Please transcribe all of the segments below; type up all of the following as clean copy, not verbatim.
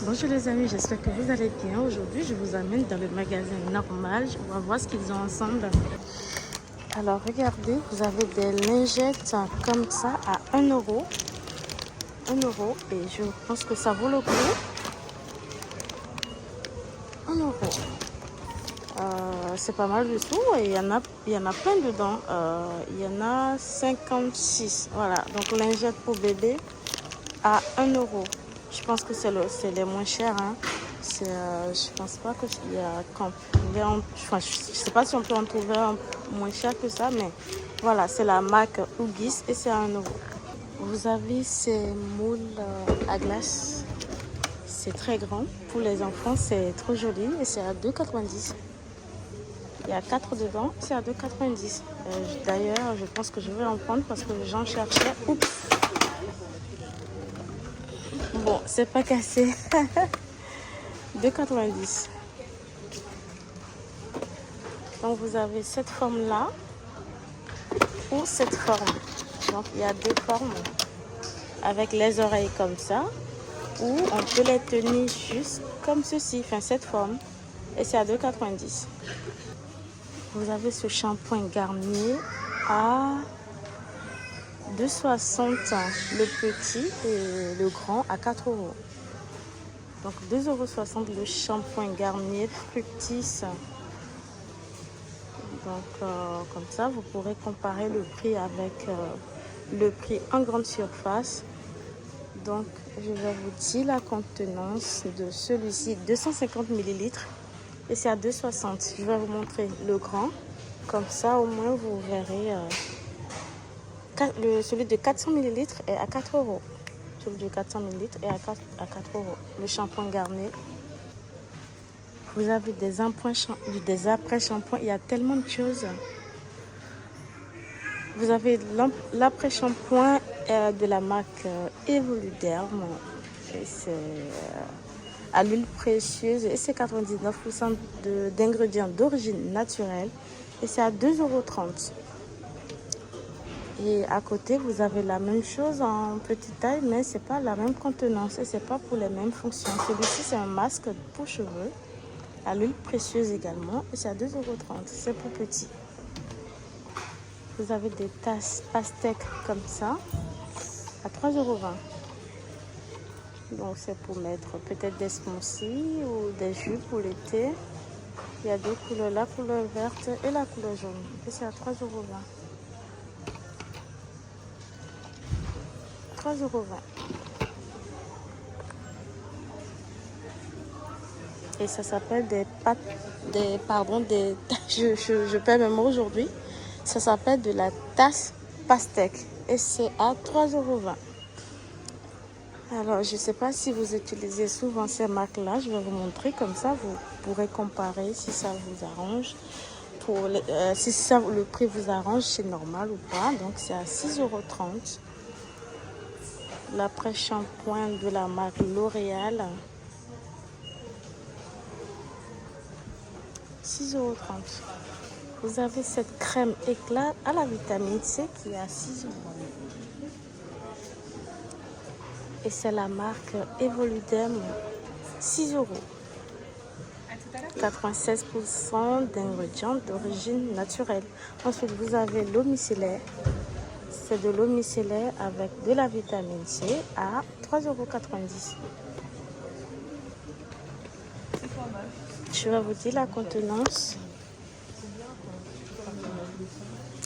Bonjour les amis, j'espère que vous allez bien. Aujourd'hui, je vous amène dans le magasin normal. On va voir ce qu'ils ont ensemble. Alors, regardez, vous avez des lingettes comme ça à 1 euro. 1 euro. Et je pense que ça vaut le coup. 1 euro. C'est pas mal du tout. Et il y en a plein dedans. Il y en a 56. Voilà. Donc, lingettes pour bébé à 1 euro. Je pense que c'est les moins chers. Hein. Je pense pas qu'il y a je sais pas si on peut en trouver un moins cher que ça, mais voilà, c'est la marque Huggies et c'est à 1 euro. Vous avez ces moules à glace. C'est très grand. Pour les enfants, c'est trop joli et c'est à 2,90. Il y a 4 dedans, c'est à 2,90. D'ailleurs, je pense que je vais en prendre parce que j'en cherchais. Oups. Bon, c'est pas cassé. 2,90. Donc vous avez cette forme là ou cette forme. Donc il y a deux formes avec les oreilles comme ça ou on peut les tenir juste comme ceci, enfin cette forme, et c'est à 2,90. Vous avez ce shampoing Garnier à 2,60 le petit et le grand à 4 euros. Donc 2,60 € le shampoing Garnier Fructis. Donc comme ça, vous pourrez comparer le prix avec le prix en grande surface. Donc je vais vous dire la contenance de celui-ci, 250 ml et c'est à 2,60. Je vais vous montrer le grand. Comme ça, au moins, vous verrez. Celui de 400 ml est à 4 euros. Celui de 400 ml est à 4 euros. Le shampoing Garnier. Vous avez des après-shampoings. Il y a tellement de choses. Vous avez l'après-shampoing de la marque Evoluderm. C'est à l'huile précieuse et c'est 99% d'ingrédients d'origine naturelle. Et c'est à 2,30 €. Et à côté, vous avez la même chose en petite taille, mais ce n'est pas la même contenance et ce n'est pas pour les mêmes fonctions. Celui-ci, c'est un masque pour cheveux, à l'huile précieuse également, et c'est à 2,30 €. C'est pour petit. Vous avez des tasses pastèques comme ça, à 3,20 €. Donc, c'est pour mettre peut-être des smoothies ou des jus pour l'été. Il y a deux couleurs, la couleur verte et la couleur jaune. Et c'est à 3,20 €. 3,20 €. Et ça s'appelle je perds mes mots aujourd'hui. Ça s'appelle de la tasse pastèque. Et c'est à 3,20 €. Alors, je ne sais pas si vous utilisez souvent ces marques-là. Je vais vous montrer comme ça. Vous pourrez comparer si ça vous arrange. Si le prix vous arrange, c'est normal ou pas. Donc, c'est à 6,30 €. L'après-shampoing de la marque L'Oréal, 6,30 €. Vous avez cette crème éclat à la vitamine C qui est à 6 €. Et c'est la marque Evoluderm, 6 €. 96% d'ingrédients d'origine naturelle. Ensuite, vous avez l'eau micellaire. C'est de l'eau micellaire avec de la vitamine C à 3,90 €. Je vais vous dire la contenance.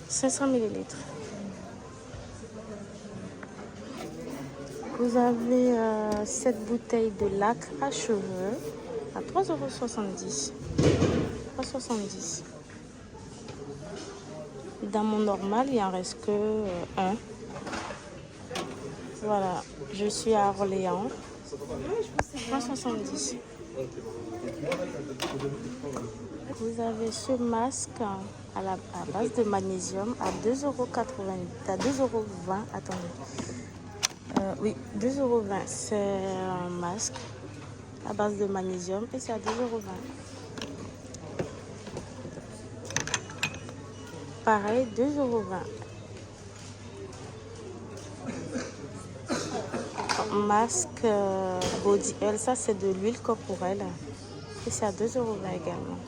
500 ml. Vous avez cette bouteille de lac à cheveux à 3,70 €. 3,70 €. Dans mon normal, il en reste que un. Voilà, je suis à Orléans. 3,70 €. Vous avez ce masque à base de magnésium à 2,80 €. À 2,20 €. Attendez. Oui, 2,20 €. C'est un masque à base de magnésium et c'est à 2,20 €. Pareil, 2,20 €. masque body oil. Ça, c'est de l'huile corporelle. Et c'est à 2,20 € également.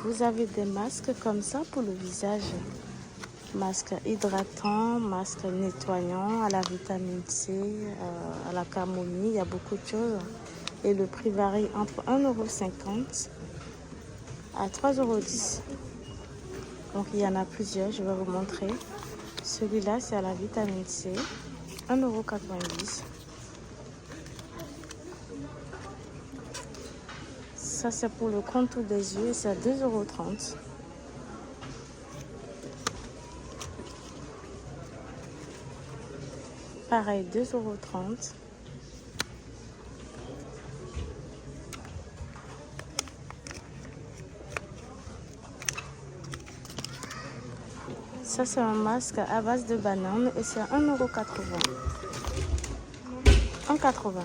Vous avez des masques comme ça pour le visage. Masque hydratant, masque nettoyant, à la vitamine C, à la camomille. Il y a beaucoup de choses. Et le prix varie entre 1,50 € à 3,10 €. Donc il y en a plusieurs, je vais vous montrer. Celui-là, c'est à la vitamine C, 1,90 €. Ça, c'est pour le contour des yeux, c'est à 2,30 €. Pareil, 2,30 €. Ça, c'est un masque à base de banane et c'est à 1,80 €. 1,80 €.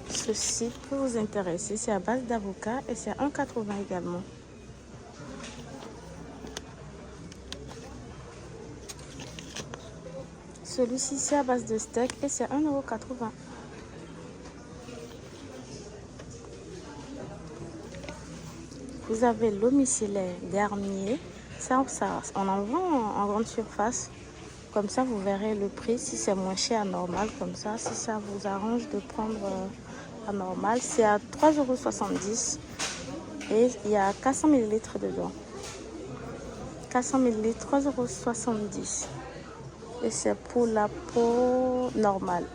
Ceci peut vous intéresser. C'est à base d'avocat et c'est à 1,80 € également. Celui-ci, c'est à base de steak et c'est 1,80 €. Vous avez l'eau micellaire Garnier. Ça, on en vend en grande surface. Comme ça, vous verrez le prix. Si c'est moins cher à normal, comme ça, si ça vous arrange de prendre à normal, c'est à 3,70 € et il y a 400 ml dedans. 400 ml, 3,70 € et c'est pour la peau normale.